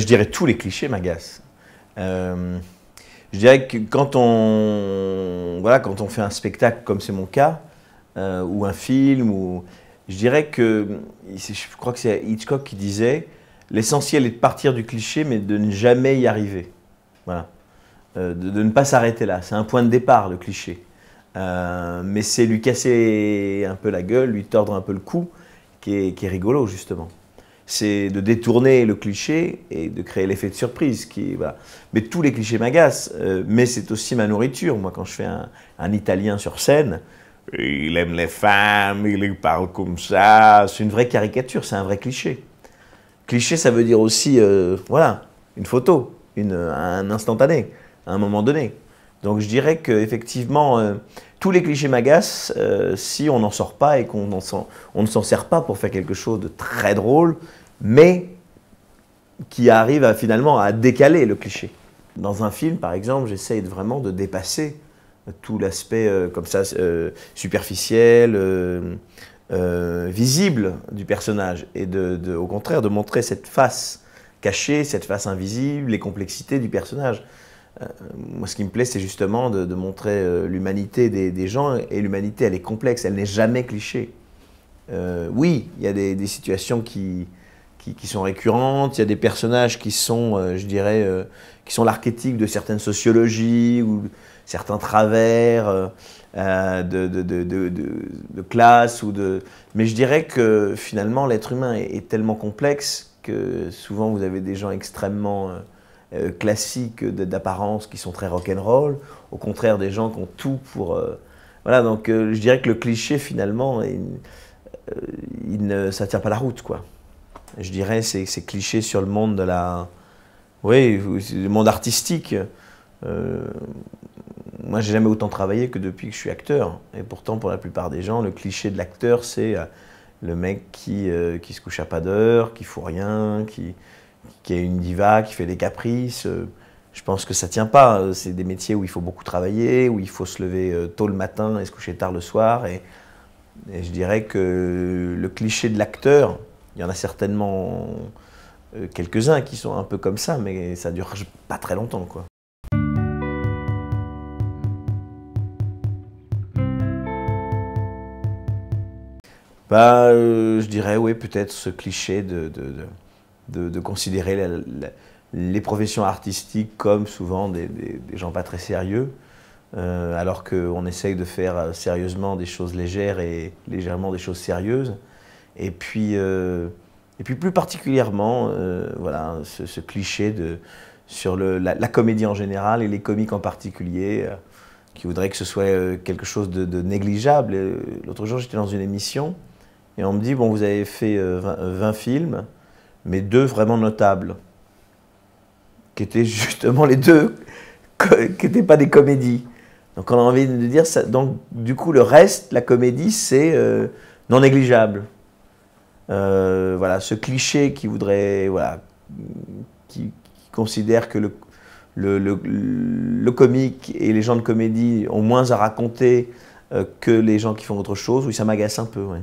Je dirais tous les clichés m'agacent. Je dirais que quand on fait un spectacle, comme c'est mon cas, ou un film, je dirais que, je crois que c'est Hitchcock qui disait, l'essentiel est de partir du cliché, mais de ne jamais y arriver. Voilà. De ne pas s'arrêter là. C'est un point de départ, le cliché. Mais c'est lui casser un peu la gueule, lui tordre un peu le cou, qui est rigolo, justement. C'est de détourner le cliché et de créer l'effet de surprise. Voilà. Mais tous les clichés m'agacent, mais c'est aussi ma nourriture. Moi, quand je fais un Italien sur scène, il aime les femmes, il parle comme ça. C'est une vraie caricature, c'est un vrai cliché. Cliché, ça veut dire aussi, voilà, une photo, un instantané, à un moment donné. Donc je dirais qu'effectivement, tous les clichés m'agacent si on n'en sort pas et qu'on ne s'en sert pas pour faire quelque chose de très drôle, mais qui arrive finalement à décaler le cliché. Dans un film, par exemple, j'essaye vraiment de dépasser tout l'aspect comme ça superficiel, visible du personnage, et au contraire de montrer cette face cachée, cette face invisible, les complexités du personnage. Moi, ce qui me plaît, c'est justement de montrer l'humanité des gens, et l'humanité, elle est complexe, elle n'est jamais cliché. Oui, il y a des situations qui sont récurrentes, il y a des personnages qui sont, je dirais, qui sont l'archétype de certaines sociologies ou certains travers de classe. Mais je dirais que finalement, l'être humain est tellement complexe que souvent vous avez des gens extrêmement classiques d'apparence qui sont très rock'n'roll, au contraire des gens qui ont tout pour... voilà, donc je dirais que le cliché finalement, ça ne tient pas la route, quoi. Je dirais c'est cliché sur le monde de la... Oui, le monde artistique. Moi, j'ai jamais autant travaillé que depuis que je suis acteur. Et pourtant, pour la plupart des gens, le cliché de l'acteur, c'est le mec qui se couche à pas d'heure, qui fout rien, qui est une diva, qui fait des caprices. Je pense que ça tient pas. C'est des métiers où il faut beaucoup travailler, où il faut se lever tôt le matin et se coucher tard le soir. Et je dirais que le cliché de l'acteur, il y en a certainement quelques-uns qui sont un peu comme ça, mais ça dure pas très longtemps, quoi. Je dirais, oui, peut-être ce cliché de considérer les professions artistiques comme souvent des gens pas très sérieux, alors qu'on essaye de faire sérieusement des choses légères et légèrement des choses sérieuses. Et puis plus particulièrement, voilà, ce cliché sur la comédie en général et les comiques en particulier, qui voudraient que ce soit quelque chose de négligeable. L'autre jour, j'étais dans une émission et on me dit, bon, vous avez fait 20 films, mais 2 vraiment notables, qui étaient justement les 2 qui n'étaient pas des comédies. Donc on a envie de dire, ça, donc du coup le reste, la comédie, c'est non négligeable. Voilà, ce cliché qui voudrait, voilà, qui considère que le comique et les gens de comédie ont moins à raconter que les gens qui font autre chose, oui, ça m'agace un peu. Ouais.